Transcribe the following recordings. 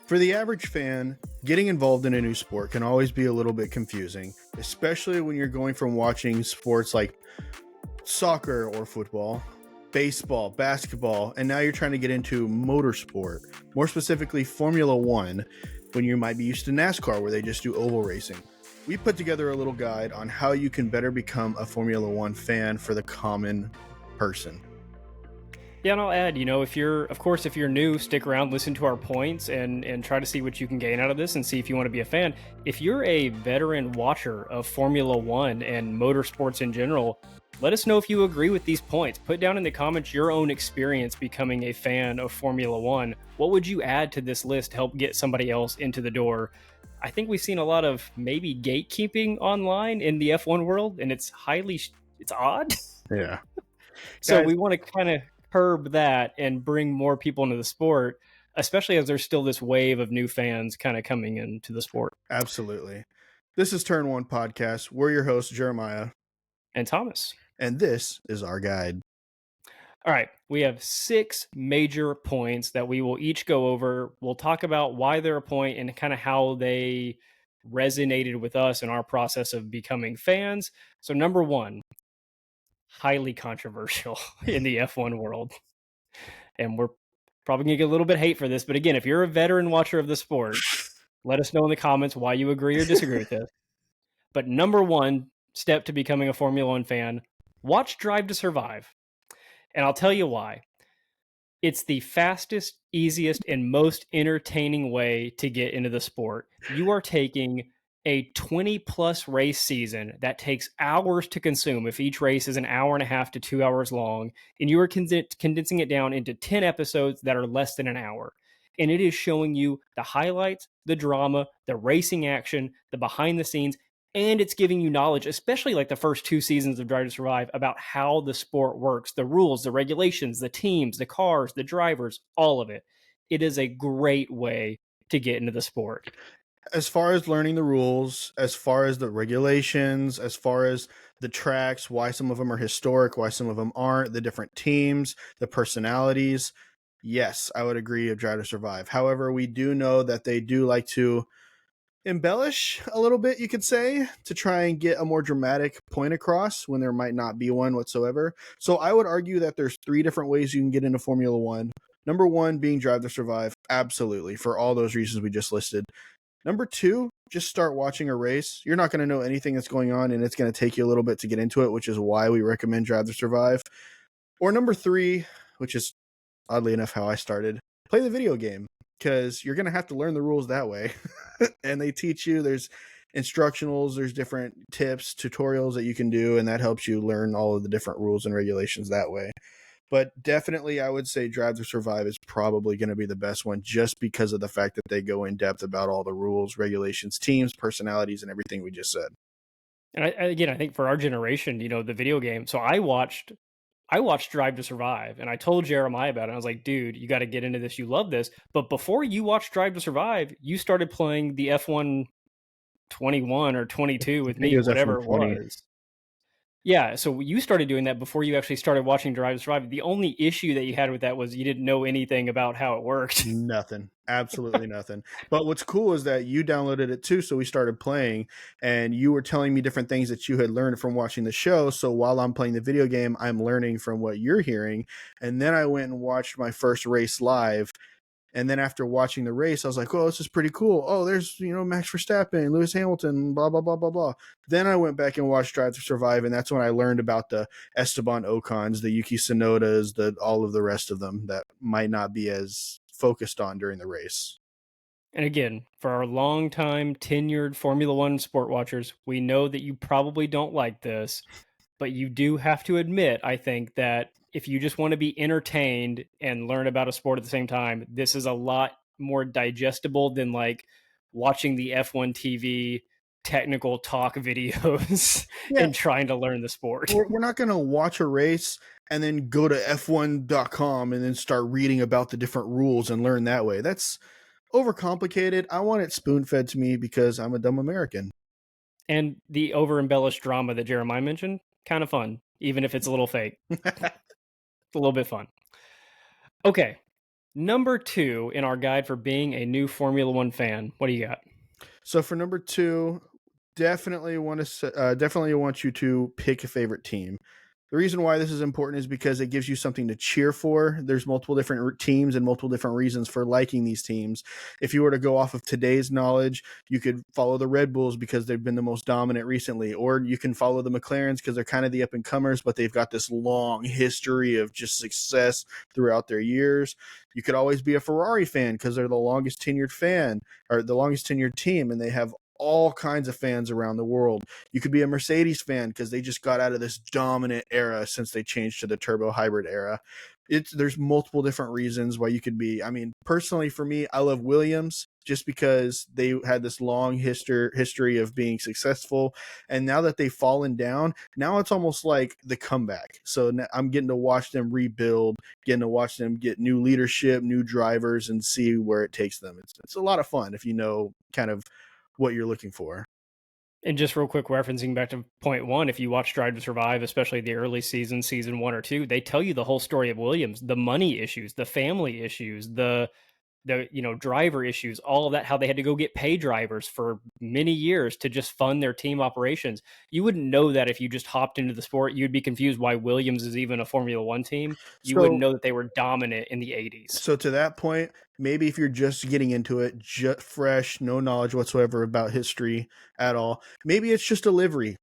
For the average fan, getting involved in a new sport can always be a little bit confusing, especially when you're going from watching sports like soccer or football, baseball, basketball, and now you're trying to get into motorsport, more specifically Formula One, when you might be used to NASCAR where they just do oval racing. We put together a little guide on how you can better become a Formula One fan for the common person. Yeah, and I'll add, if you're new, stick around, listen to our points, and try to see what you can gain out of this, and see if you want to be a fan. If you're a veteran watcher of Formula One and motorsports in general, let us know if you agree with these points. Put down in the comments your own experience becoming a fan of Formula One. What would you add to this list to help get somebody else into the door? I think we've seen a lot of maybe gatekeeping online in the F1 world, and it's it's odd. Yeah. So Guys, we want to kind of curb that and bring more people into the sport, especially as there's still this wave of new fans kind of coming into the sport. absolutely. This is Turn One Podcast. We're your hosts, Jeremiah, And Thomas. and this is our guide. All right, we have 6 major points that we will each go over. We'll talk about why they're a point and kind of how they resonated with us in our process of becoming fans. So number 1, highly controversial in the F1 world. And we're probably going to get a little bit of hate for this, but again, if you're a veteran watcher of the sport, let us know in the comments why you agree or disagree with this. But number 1 step to becoming a Formula One fan, watch Drive to Survive. And I'll tell you why. It's the fastest, easiest, and most entertaining way to get into the sport. You are taking a 20-plus race season that takes hours to consume if each race is an hour and a half to 2 hours long, and you are condensing it down into 10 episodes that are less than an hour. And it is showing you the highlights, the drama, the racing action, the behind the scenes, and it's giving you knowledge, especially like the first 2 seasons of Drive to Survive, about how the sport works, the rules, the regulations, the teams, the cars, the drivers, all of it. It is a great way to get into the sport. As far as learning the rules, as far as the regulations, as far as the tracks, why some of them are historic, why some of them aren't, the different teams, the personalities, yes, I would agree of Drive to Survive. However, we do know that they do like to embellish a little bit, you could say, to try and get a more dramatic point across when there might not be one whatsoever. So I would argue that there's 3 different ways you can get into Formula One. Number 1 being Drive to Survive, absolutely, for all those reasons we just listed. Number 2, just start watching a race. You're not going to know anything that's going on, and it's going to take you a little bit to get into it, which is why we recommend Drive to Survive. Or number 3, which is oddly enough how I started, play the video game, because you're going to have to learn the rules that way. And they teach you, there's instructionals, there's different tips, tutorials that you can do, and that helps you learn all of the different rules and regulations that way. But definitely, I would say Drive to Survive is probably going to be the best one just because of the fact that they go in depth about all the rules, regulations, teams, personalities, and everything we just said. And I think for our generation, the video game. So I watched Drive to Survive, and I told Jeremiah about it. I was like, dude, you got to get into this. You love this. But before you watched Drive to Survive, you started playing the F1 21 or 22 with I think me, it was whatever it F120. was. Yeah, so you started doing that before you actually started watching Drive to Survive. The only issue that you had with that was you didn't know anything about how it worked. Nothing. Absolutely nothing. But what's cool is that you downloaded it too, so we started playing, and you were telling me different things that you had learned from watching the show. So while I'm playing the video game, I'm learning from what you're hearing. And then I went and watched my first race live. And then after watching the race, I was like, oh, this is pretty cool. Oh, there's, Max Verstappen, Lewis Hamilton, blah, blah, blah, blah, blah. Then I went back and watched Drive to Survive, and that's when I learned about the Esteban Ocons, the Yuki Tsunodas, all of the rest of them that might not be as focused on during the race. And again, for our longtime tenured Formula One sport watchers, we know that you probably don't like this, but you do have to admit, I think, that if you just want to be entertained and learn about a sport at the same time, this is a lot more digestible than like watching the F1 TV technical talk videos Yeah, and trying to learn the sport. we're not going to watch a race and then go to f1.com and then start reading about the different rules and learn that way. That's overcomplicated. I want it spoon-fed to me because I'm a dumb American. And the over embellished drama that Jeremiah mentioned, kind of fun, even if it's a little fake. It's a little bit fun. Okay, Number 2 in our guide for being a new Formula 1 fan. What do you got? So for number two, definitely want you to pick a favorite team. The reason why this is important is because it gives you something to cheer for. There's multiple different teams and multiple different reasons for liking these teams. If you were to go off of today's knowledge, you could follow the Red Bulls because they've been the most dominant recently, or you can follow the McLarens because they're kind of the up and comers, but they've got this long history of just success throughout their years. You could always be a Ferrari fan because they're the longest tenured fan or the longest tenured team, and they have all kinds of fans around the world. You could be a Mercedes fan because they just got out of this dominant era since they changed to the turbo hybrid era. There's multiple different reasons why you could be. I mean, personally for me, I love Williams just because they had this long history of being successful, and now that they've fallen down, now it's almost like the comeback. So I'm getting to watch them rebuild, getting to watch them get new leadership, new drivers, and see where it takes them. It's a lot of fun if you know kind of what you're looking for. And just real quick, referencing back to point one, if you watch Drive to Survive, especially the early seasons, season 1 or 2, they tell you the whole story of Williams, the money issues, the family issues, the driver issues, all of that, how they had to go get pay drivers for many years to just fund their team operations. You wouldn't know that if you just hopped into the sport. You'd be confused why Williams is even a Formula One team. You wouldn't So know that they were dominant in the 80s. so to that point, maybe if you're just getting into it, just fresh, no knowledge whatsoever about history at all, maybe it's just a livery.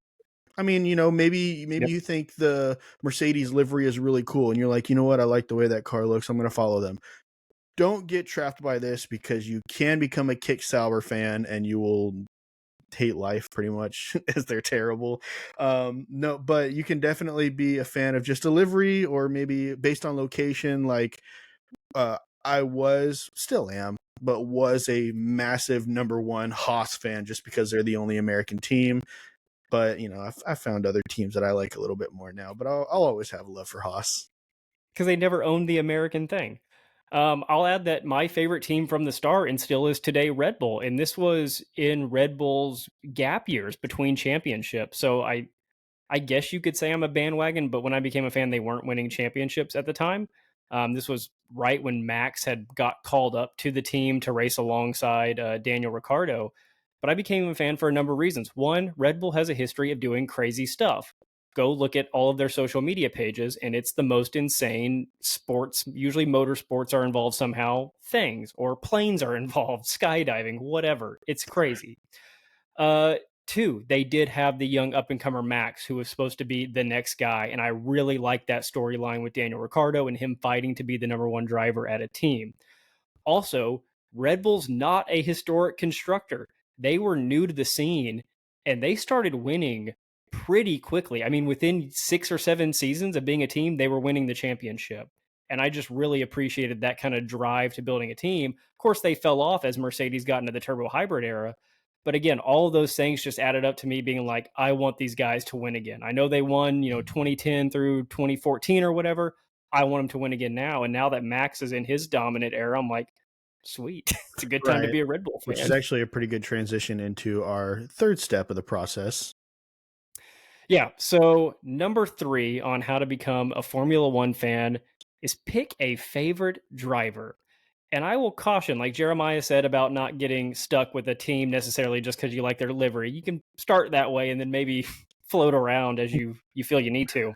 I mean, maybe Yep. you think the Mercedes livery is really cool, and you're like, you know what, I like the way that car looks. I'm going to follow them. Don't get trapped by this because you can become a Kick Sauber fan, and you will hate life pretty much as they're terrible. No, but you can definitely be a fan of just a livery, or maybe based on location. Like I was, still am, but was a massive number one Haas fan just because they're the only American team. But I've found other teams that I like a little bit more now. But I'll always have love for Haas. Because they never owned the American thing. I'll add that my favorite team from the start and still is today Red Bull, and this was in Red Bull's gap years between championships. So I guess you could say I'm a bandwagon, but when I became a fan, they weren't winning championships at the time. This was right when Max had got called up to the team to race alongside Daniel Ricciardo. But I became a fan for a number of reasons. One, Red Bull has a history of doing crazy stuff. Go look at all of their social media pages, and it's the most insane sports. Usually, motorsports are involved somehow, things, or planes are involved, skydiving, whatever. It's crazy. Uh, Two, they did have the young up and comer Max, who was supposed to be the next guy, and I really liked that storyline with Daniel Ricciardo and him fighting to be the number one driver at a team. Also, Red Bull's not a historic constructor. They were new to the scene and they started winning pretty quickly. I mean, within 6 or 7 seasons of being a team, they were winning the championship. And I just really appreciated that kind of drive to building a team. Of course, they fell off as Mercedes got into the turbo hybrid era. But again, all of those things just added up to me being like, I want these guys to win again. I know they won, 2010 through 2014 or whatever. I want him to win again now. And now that Max is in his dominant era, I'm like, sweet. It's a good time to Right. be a Red Bull Which is fan. actually a pretty good transition into our third step of the process. Yeah. So, number 3 on how to become a Formula One fan is pick a favorite driver. And I will caution, like Jeremiah said about not getting stuck with a team necessarily just because you like their livery. You can start that way and then maybe float around as you feel you need to.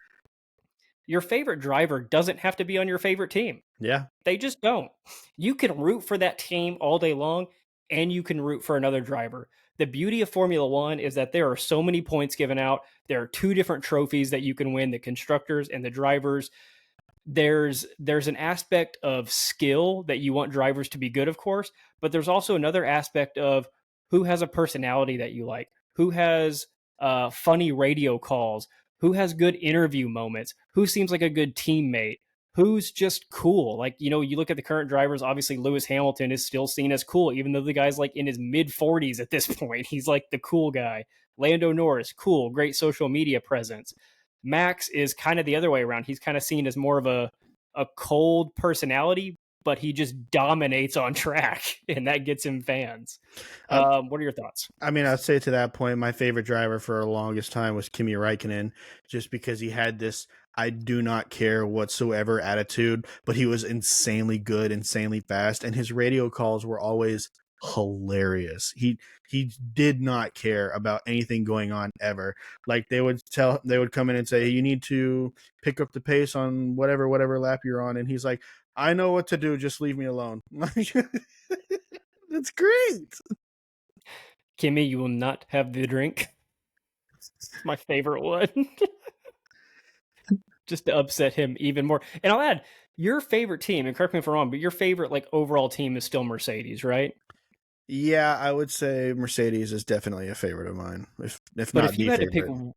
Your favorite driver doesn't have to be on your favorite team. Yeah. They just don't. You can root for that team all day long and you can root for another driver. The beauty of Formula One is that there are so many points given out. There are two different trophies that you can win, the constructors and the drivers. There's an aspect of skill that you want drivers to be good, of course, but there's also another aspect of who has a personality that you like, who has funny radio calls, who has good interview moments, who seems like a good teammate, who's just cool. Like, you look at the current drivers, obviously Lewis Hamilton is still seen as cool, even though the guy's like in his mid 40s at this point. He's like the cool guy. Lando Norris, cool, great social media presence. Max is kind of the other way around. He's kind of seen as more of a cold personality, but he just dominates on track, and that gets him fans. Um, What are your thoughts? I mean, I'd say to that point, my favorite driver for the longest time was Kimi Räikkönen, just because he had this I do not care whatsoever attitude, but he was insanely good, insanely fast, and his radio calls were always hilarious. He did not care about anything going on ever. Like they would come in and say, you need to pick up the pace on whatever lap you're on, and he's like, I know what to do, just leave me alone. That's great. Kimmy, you will not have the drink. It's my favorite one. Just to upset him even more. And I'll add, your favorite team, and correct me if I'm wrong, but your favorite like overall team is still Mercedes, right? Yeah, I would say Mercedes is definitely a favorite of mine, if But not the favorite.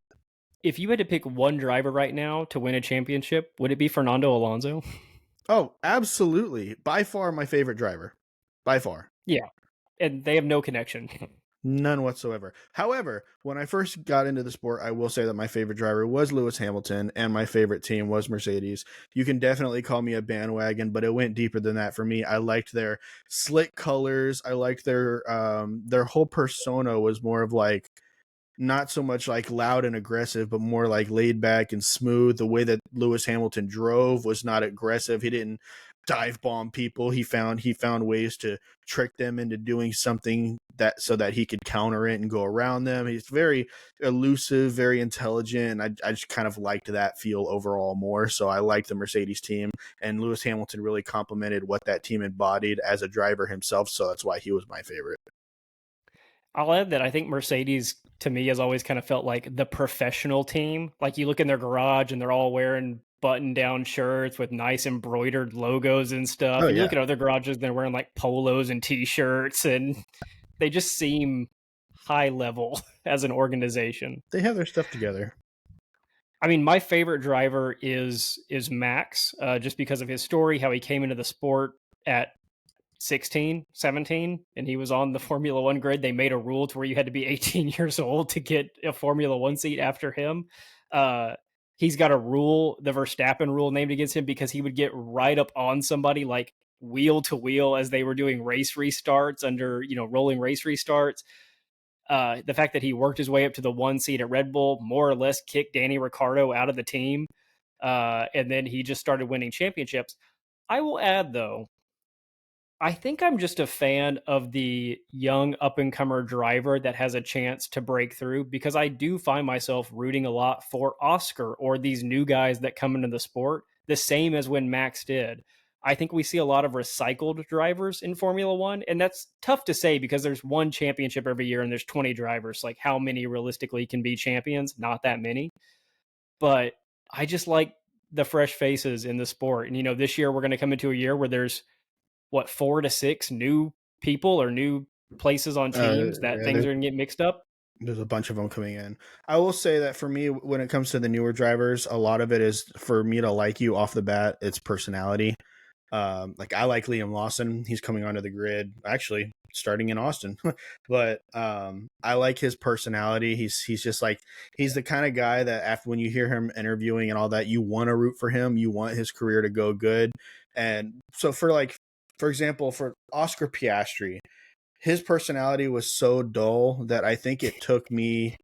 if you had to pick one driver right now to win a championship, would it be Fernando Alonso? Oh, absolutely. By far my favorite driver. By far. Yeah, and they have no connection. None whatsoever. However, when I first got into the sport, I will say that my favorite driver was Lewis Hamilton and my favorite team was Mercedes. You can definitely call me a bandwagon, but it went deeper than that for me. I liked their slick colors. I liked their whole persona was more of like not so much like loud and aggressive, but more like laid back and smooth. The way that Lewis Hamilton drove was not aggressive. He didn't dive bomb people. He found ways to trick them into doing something that so that he could counter it and go around them. He's very elusive, very intelligent. I just kind of liked that feel overall more. So I liked the Mercedes team, and Lewis Hamilton really complemented what that team embodied as a driver himself. So that's why he was my favorite. I'll add that I think Mercedes to me has always kind of felt like the professional team. Like you look in their garage and they're all wearing button down shirts with nice embroidered logos and stuff. Oh And you yeah, look at other garages, they're wearing like polos and t shirts, and they just seem high level as an organization. they have their stuff together. I mean, my favorite driver is Max, just because of his story, how he came into the sport at 16, 17, and he was on the Formula One grid. They made a rule to where you had to be 18 years old to get a Formula One seat after him. Uh, he's got a rule, the Verstappen rule, named against him because he would get right up on somebody like wheel to wheel as they were doing race restarts under, rolling race restarts. The fact that he worked his way up to the one seat at Red Bull, more or less kicked Danny Ricciardo out of the team. And then he just started winning championships. I will add, though, I think I'm just a fan of the young up and comer driver that has a chance to break through because I do find myself rooting a lot for Oscar or these new guys that come into the sport, the same as when Max did. I think we see a lot of recycled drivers in Formula One, and that's tough to say because there's one championship every year and there's 20 drivers. Like, how many realistically can be champions? Not that many. But I just like the fresh faces in the sport. And, this year we're going to come into a year where there's what, 4 to 6 new people or new places on teams that Yeah, things are gonna get mixed up. there's a bunch of them coming in. I will say that for me, when it comes to the newer drivers, a lot of it is for me to like you off the bat. It's personality. Like I like Liam Lawson. He's coming onto the grid, actually starting in Austin. But I like his personality. He's just like he's the kind of guy that after when you hear him interviewing and all that, you want to root for him. You want his career to go good. And so for example, for Oscar Piastri, his personality was so dull that I think it took me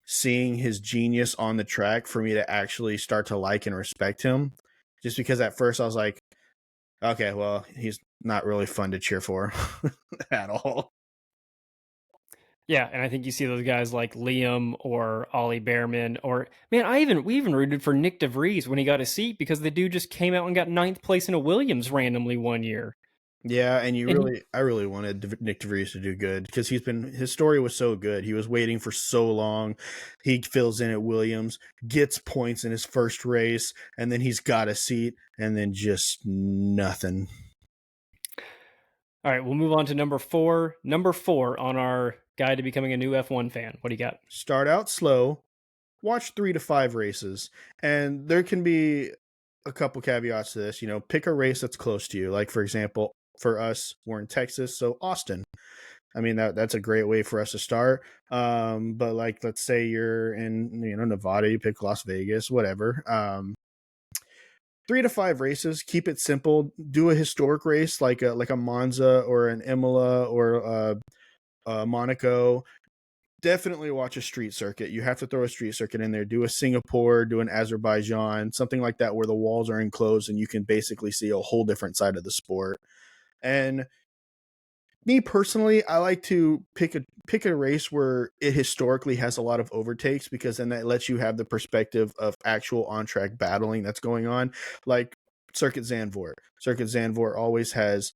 seeing his genius on the track for me to actually start to like and respect him. Just because at first I was like, okay, well, he's not really fun to cheer for at all. Yeah, and I think you see those guys like Liam or Ollie Behrman or man, we even rooted for Nick DeVries when he got a seat because the dude just came out and got ninth place in a Williams randomly one year. Yeah, and And he I really wanted Nick DeVries to do good because his story was so good. He was waiting for so long. He fills in at Williams, gets points in his first race, and then he's got a seat, and then just nothing. All right, we'll move on to number 4. Number 4 on our guide to becoming a new F1 fan. What do you got? Start out slow, watch 3 to 5 races, and there can be a couple caveats to this. Pick a race that's close to you. Like for example, for us, we're in Texas, so Austin. I mean that's a great way for us to start. But like let's say you're in Nevada, you pick Las Vegas, whatever. 3 to 5 races, keep it simple. Do a historic race like a Monza or an Imola or Monaco. definitely watch a street circuit. You have to throw a street circuit in there. Do a Singapore, do an Azerbaijan, something like that where the walls are enclosed and you can basically see a whole different side of the sport. And me personally, I like to pick a race where it historically has a lot of overtakes, because then that lets you have the perspective of actual on track battling that's going on. Like Circuit Zandvoort. Circuit Zandvoort always has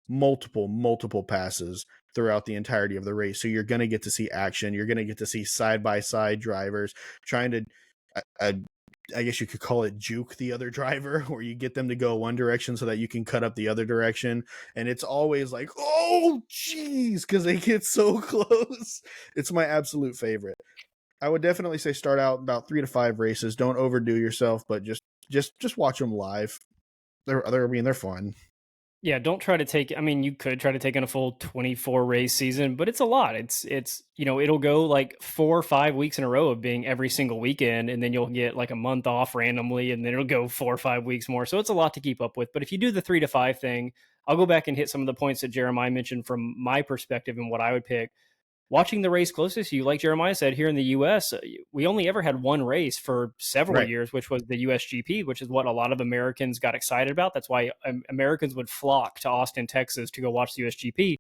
multiple passes throughout the entirety of the race. So you're going to get to see action. You're going to get to see side by side drivers trying to, uh, I guess you could call it juke the other driver, where you get them to go one direction so that you can cut up the other direction. And it's always like, oh, geez, because they get so close. It's my absolute favorite. I would definitely say start out about 3 to 5 races. Don't overdo yourself, but just watch them live. They're fun. Yeah, don't try to take, I mean, you could try to take in a full 24 race season, but it's a lot. It'll go like 4 or 5 weeks in a row of being every single weekend, and then you'll get like a month off randomly, and then it'll go 4 or 5 weeks more. So it's a lot to keep up with. But if you do the 3 to 5 thing, I'll go back and hit some of the points that Jeremiah mentioned from my perspective and what I would pick. Watching the race closest to you, like Jeremiah said, here in the US, we only ever had one race for several Right. years, which was the USGP, which is what a lot of Americans got excited about. That's why Americans would flock to Austin, Texas to go watch the USGP.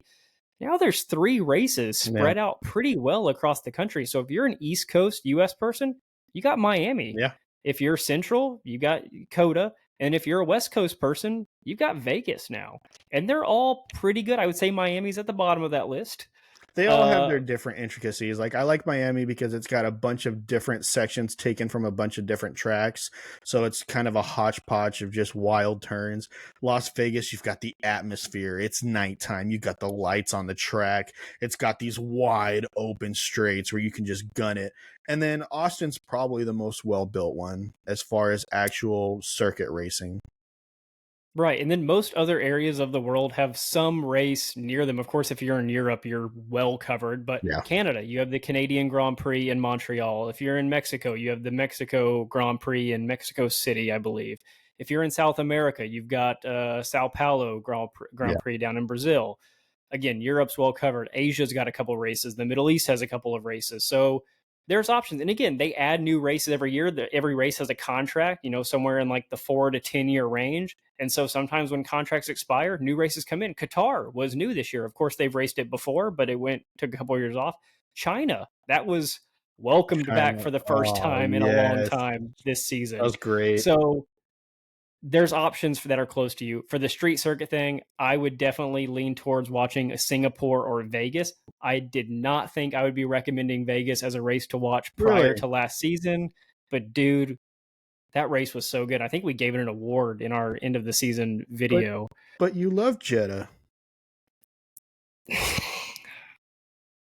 Now there's 3 races Yeah. spread out pretty well across the country. So if you're an East Coast US person, you got Miami. Yeah. If you're Central, you got Coda. And if you're a West Coast person, you've got Vegas now. And they're all pretty good. I would say Miami's at the bottom of that list. They all have Uh, their different intricacies. Like I like Miami because it's got a bunch of different sections taken from a bunch of different tracks. So it's kind of a hodgepodge of just wild turns. Las Vegas, you've got the atmosphere. It's nighttime. You got the lights on the track. It's got these wide open straights where you can just gun it. And then Austin's probably the most well-built one as far as actual circuit racing. Right. And then most other areas of the world have some race near them. Of course, if you're in Europe, you're well covered. But Yeah. Canada, you have the Canadian Grand Prix in Montreal. If you're in Mexico, you have the Mexico Grand Prix in Mexico City, I believe. If you're in South America, you've got Sao Paulo Yeah. Grand Prix down in Brazil. Again, Europe's well covered. Asia's got a couple races. The Middle East has a couple of races. So there's options. And again, they add new races every year. Every race has a contract, somewhere in like the 4 to 10 year range. And so sometimes when contracts expire, new races come in. Qatar was new this year. Of course, they've raced it before, but it took a couple of years off. China, that was welcomed back China. for the first Oh, time in a long yes. time this That season. was great. So there's options that are close to you. For the street circuit thing, I would definitely lean towards watching a Singapore or Vegas. I did not think I would be recommending Vegas as a race to watch prior Really? to last season, but dude, that race was so good. I think we gave it an award in our end of the season But video. but you love Jeddah.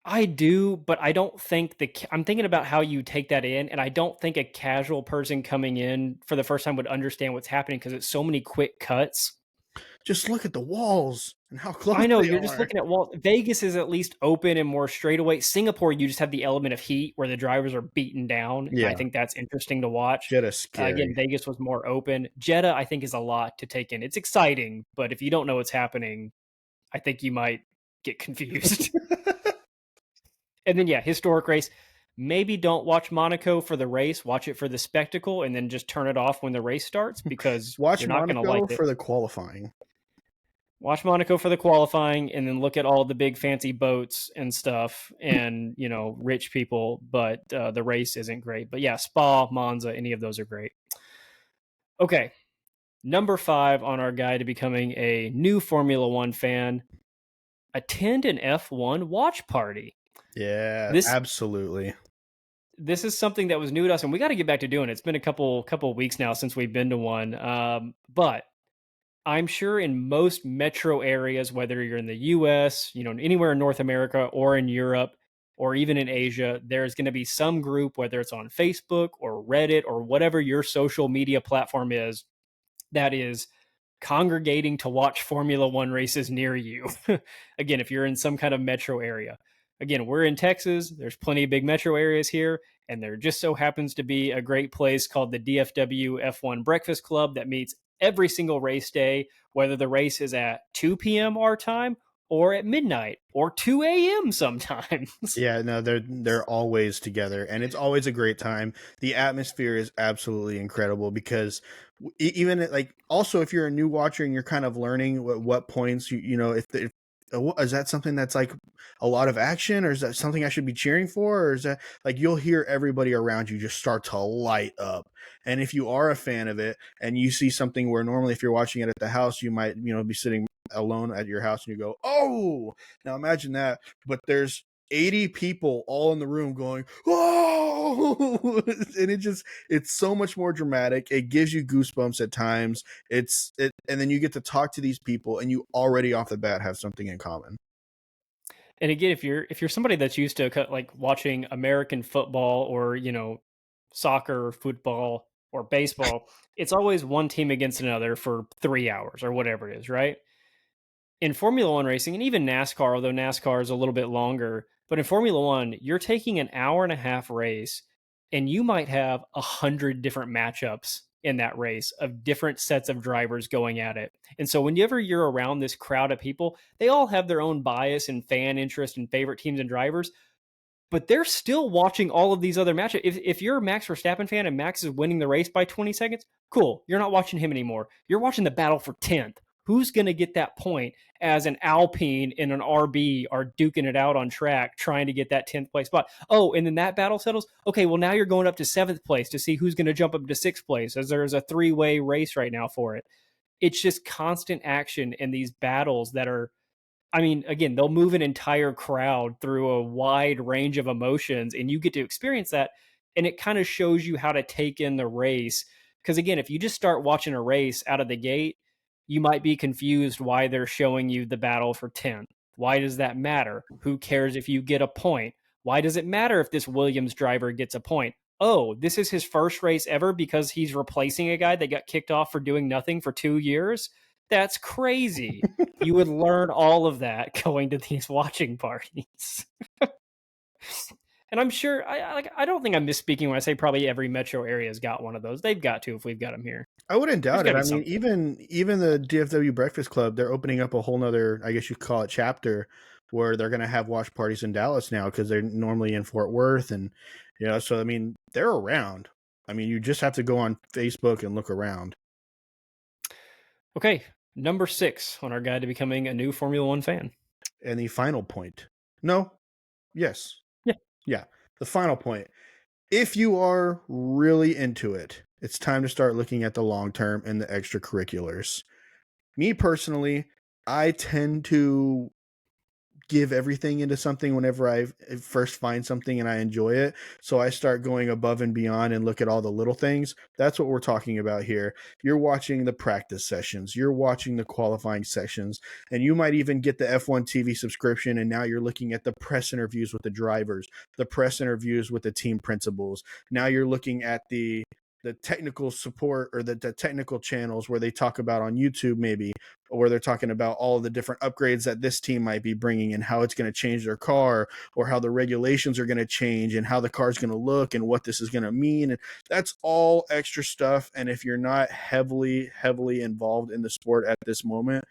I do, but I don't think I'm thinking about how you take that in, and I don't think a casual person coming in for the first time would understand what's happening because it's so many quick cuts. Just look at the walls and how close I know they you're just are. looking at Vegas is at least open and more straightaway. Singapore, you just have the element of heat where the drivers are beaten down, and I Yeah, think that's interesting to watch. Jeddah's Again, scary. Vegas was more open. Jeddah, I think, is a lot to take in. It's exciting, but if you don't know what's happening, I think you might get confused. And then, yeah, historic race. Maybe don't watch Monaco for the race. Watch it for the spectacle, and then just turn it off when the race starts because Watch you're not going to like Monaco it. for the qualifying. Watch Monaco for the qualifying, and then look at all the big fancy boats and stuff, and rich people. But the race isn't great. But yeah, Spa, Monza, any of those are great. Okay, number 5 on our guide to becoming a new Formula One fan: attend an F1 watch party. Yeah, This absolutely. this is something that was new to us, and we got to get back to doing it. It's been a couple weeks now since we've been to one, but I'm sure in most metro areas, whether you're in the US, anywhere in North America or in Europe or even in Asia, there's going to be some group, whether it's on Facebook or Reddit or whatever your social media platform is, that is congregating to watch Formula One races near you. Again, if you're in some kind of metro area. Again, we're in Texas. There's plenty of big metro areas here. And there just so happens to be a great place called the DFW F1 Breakfast Club that meets every single race day, whether the race is at 2 p.m. our time or at midnight or 2 a.m. sometimes. Yeah, no, they're always together, and it's always a great time. The atmosphere is absolutely incredible because even like also if you're a new watcher and you're kind of learning what points you know if is that something that's like a lot of action, or is that something I should be cheering for, or is that like you'll hear everybody around you just start to light up. And if you are a fan of it and you see something where normally if you're watching it at the house you might be sitting alone at your house and you go, oh, now imagine that, but there's 80 people all in the room going, "Whoa!" And it's so much more dramatic. It gives you goosebumps at times. And then you get to talk to these people, and you already off the bat have something in common. And again, if you're somebody that's used to like watching American football or soccer, football, or baseball, it's always one team against another for 3 hours or whatever it is, right? In Formula One racing, and even NASCAR, although NASCAR is a little bit longer, but in Formula One, you're taking an hour and a half race, and you might have 100 different matchups in that race of different sets of drivers going at it. And so, whenever you're around this crowd of people, they all have their own bias and fan interest and favorite teams and drivers, but they're still watching all of these other matches. If you're a Max Verstappen fan and Max is winning the race by 20 seconds, cool. You're not watching him anymore. You're watching the battle for 10th. Who's going to get that point as an Alpine and an RB are duking it out on track trying to get that 10th place spot? Oh, and then that battle settles. Okay, well, now you're going up to 7th place to see who's going to jump up to 6th place, as there's a three-way race right now for it. It's just constant action in these battles that are, I mean, again, they'll move an entire crowd through a wide range of emotions, and you get to experience that. And it kind of shows you how to take in the race. Because again, if you just start watching a race out of the gate, you might be confused why they're showing you the battle for 10th. Why does that matter? Who cares if you get a point? Why does it matter if this Williams driver gets a point? Oh, this is his first race ever because he's replacing a guy that got kicked off for doing nothing for 2 years? That's crazy. You would learn all of that going to these watching parties. And I'm sure I don't think I'm misspeaking when I say probably every metro area has got one of those. They've got to if we've got them here. I wouldn't There's doubt got it. to be I mean, something. even the DFW Breakfast Club, they're opening up a whole nother, I guess you could call it, chapter where they're going to have watch parties in Dallas now because they're normally in Fort Worth, and so I mean, they're around. I mean, you just have to go on Facebook and look around. Okay, number 6 on our guide to becoming a new Formula One fan. And the final point, no, yes, Yeah. yeah, the final point. If you are really into it, it's time to start looking at the long term and the extracurriculars. Me personally, I tend to give everything into something whenever I first find something and I enjoy it. So I start going above and beyond and look at all the little things. That's what we're talking about here. You're watching the practice sessions, you're watching the qualifying sessions, and you might even get the F1 TV subscription. And now you're looking at the press interviews with the drivers, the press interviews with the team principals. Now you're looking at the technical support, or the technical channels where they talk about on YouTube, maybe, or where they're talking about all the different upgrades that this team might be bringing and how it's going to change their car, or how the regulations are going to change and how the car is going to look and what this is going to mean. And that's all extra stuff. And if you're not heavily involved in the sport at this moment,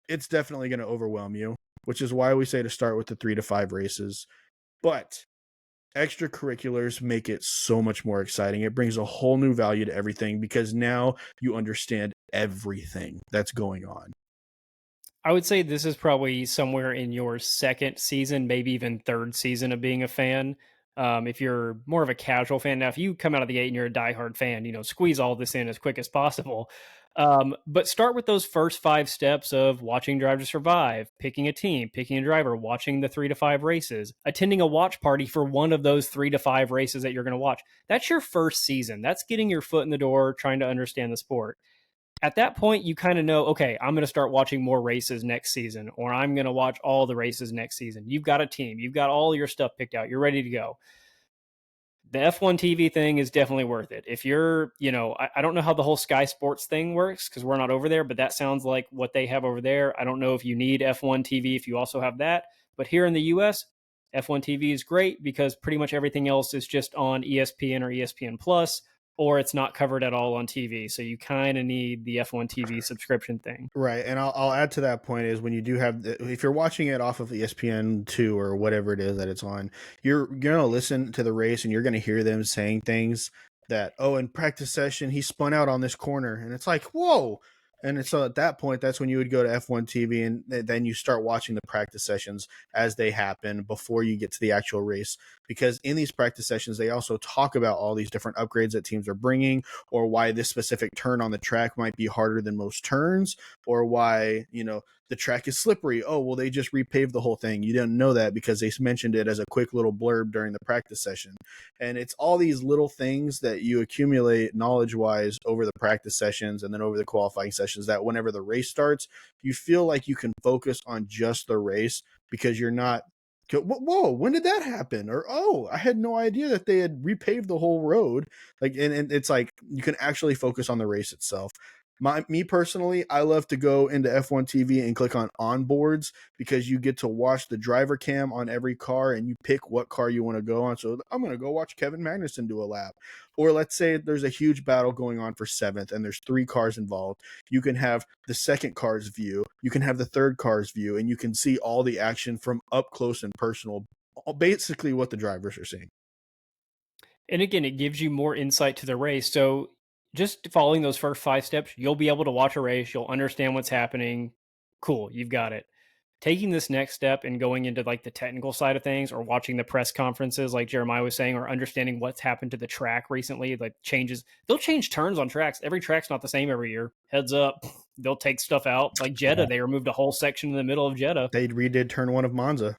it's definitely going to overwhelm you, which is why we say to start with the 3 to 5 races. But extracurriculars make it so much more exciting. It brings a whole new value to everything because now you understand everything that's going on. I would say this is probably somewhere in your second season, maybe even third season of being a fan. If you're more of a casual fan, now if you come out of the gate and you're a diehard fan, squeeze all this in as quick as possible. But start with those first 5 steps of watching Drive to Survive, picking a team, picking a driver, watching the 3 to 5 races, attending a watch party for one of those 3 to 5 races that you're going to watch. That's your first season. That's getting your foot in the door, trying to understand the sport. At that point, you kind of know, okay, I'm going to start watching more races next season, or I'm going to watch all the races next season. You've got a team, you've got all your stuff picked out, you're ready to go. The F1 TV thing is definitely worth it. If you're, I don't know how the whole Sky Sports thing works because we're not over there, but that sounds like what they have over there. I don't know if you need F1 TV if you also have that. But here in the US, F1 TV is great because pretty much everything else is just on ESPN or ESPN Plus, or it's not covered at all on TV. So you kind of need the F1 TV subscription thing. Right, and I'll add to that point is when you do have if you're watching it off of ESPN2 or whatever it is that it's on, you're gonna listen to the race and you're gonna hear them saying things that, oh, in practice session he spun out on this corner, and it's like, whoa. And so at that point, that's when you would go to F1 TV and then you start watching the practice sessions as they happen before you get to the actual race. Because in these practice sessions, they also talk about all these different upgrades that teams are bringing, or why this specific turn on the track might be harder than most turns, or why, the track is slippery. Oh, well, they just repaved the whole thing. You didn't know that because they mentioned it as a quick little blurb during the practice session. And it's all these little things that you accumulate knowledge-wise over the practice sessions and then over the qualifying sessions that whenever the race starts, you feel like you can focus on just the race because you're not, whoa, when did that happen? Or, oh, I had no idea that they had repaved the whole road. And it's like you can actually focus on the race itself. Me personally, I love to go into F1 TV and click on onboards because you get to watch the driver cam on every car and you pick what car you want to go on. So I'm going to go watch Kevin Magnussen do a lap. Or let's say there's a huge battle going on for 7th and there's 3 cars involved. You can have the second car's view, you can have the third car's view, and you can see all the action from up close and personal, basically what the drivers are seeing. And again, it gives you more insight to the race. So just following those first 5 steps, you'll be able to watch a race. You'll understand what's happening. Cool, you've got it. Taking this next step and going into like the technical side of things, or watching the press conferences, like Jeremiah was saying, or understanding what's happened to the track recently, like changes. They'll change turns on tracks. Every track's not the same every year. Heads up, they'll take stuff out. Like Jeddah, they removed a whole section in the middle of Jeddah. They redid turn 1 of Monza.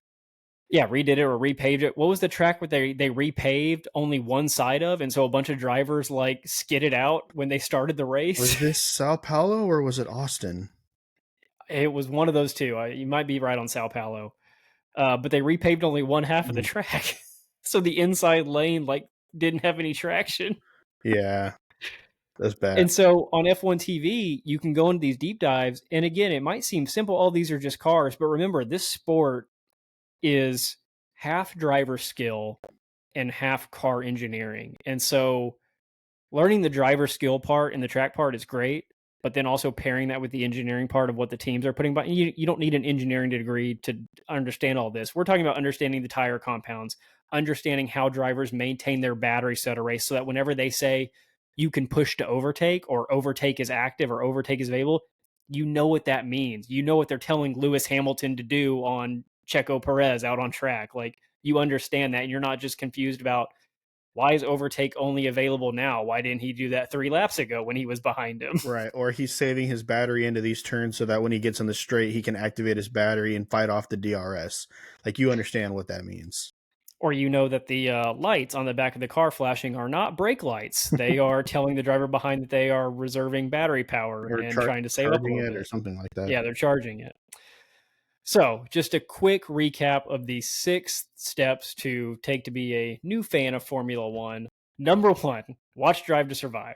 Yeah, redid it or repaved it. What was the track where they repaved only one side of, and so a bunch of drivers like skidded out when they started the race? Was this Sao Paulo or was it Austin? It was one of those two. You might be right on Sao Paulo, but they repaved only one half of the track, so the inside lane like didn't have any traction. Yeah, that's bad. And so on F1 TV, you can go into these deep dives, and again, it might seem simple. All these are just cars, but remember, this sport is half driver skill and half car engineering. And so learning the driver skill part and the track part is great, but then also pairing that with the engineering part of what the teams are putting by. You don't need an engineering degree to understand all this. We're talking about understanding the tire compounds, understanding how drivers maintain their battery set a race so that whenever they say you can push to overtake, or overtake is active, or overtake is available, you know what that means. You know what they're telling Lewis Hamilton to do on Checo Perez out on track. Like, you understand that, and you're not just confused about why is overtake only available now? Why didn't he do that 3 laps ago when he was behind him? Right, or he's saving his battery into these turns so that when he gets on the straight, he can activate his battery and fight off the DRS. Like, you understand what that means. Or you know that the lights on the back of the car flashing are not brake lights. They are telling the driver behind that they are reserving battery power and trying to save up a little bit. Or something like that. Yeah, they're charging it. So, just a quick recap of the 6 steps to take to be a new fan of Formula One. Number 1, watch Drive to Survive.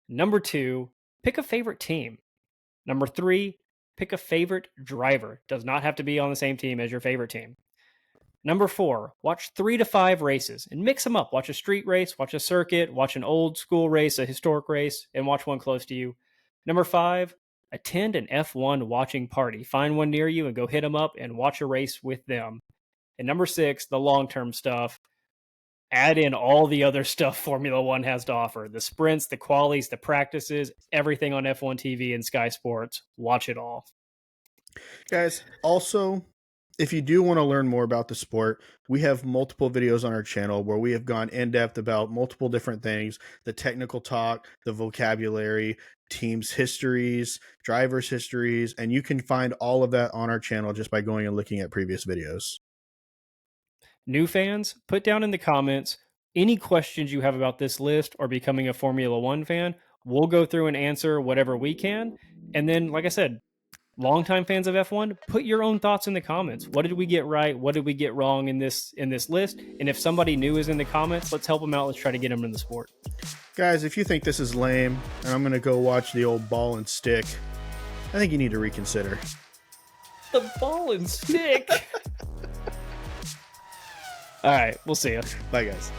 Number 2, pick a favorite team. Number 3, pick a favorite driver. Does not have to be on the same team as your favorite team. Number 4, watch 3 to 5 races and mix them up. Watch a street race, watch a circuit, watch an old school race, a historic race, and watch one close to you. Number 5, attend an F1 watching party. Find one near you and go hit them up and watch a race with them. And number 6, the long-term stuff. Add in all the other stuff Formula One has to offer. The sprints, the qualies, the practices, everything on F1 TV and Sky Sports. Watch it all. Guys, also, if you do want to learn more about the sport, we have multiple videos on our channel where we have gone in depth about multiple different things, the technical talk, the vocabulary, teams' histories, drivers' histories, and you can find all of that on our channel just by going and looking at previous videos. New fans, put down in the comments any questions you have about this list or becoming a Formula One fan. We'll go through and answer whatever we can. And then, like I said, longtime fans of F1, put your own thoughts in the comments. What did we get right? What did we get wrong in this list? And if somebody new is in the comments, let's help them out. Let's try to get them in the sport. Guys, if you think this is lame and I'm going to go watch the old ball and stick, I think you need to reconsider. The ball and stick. All right, we'll see you. Bye, guys.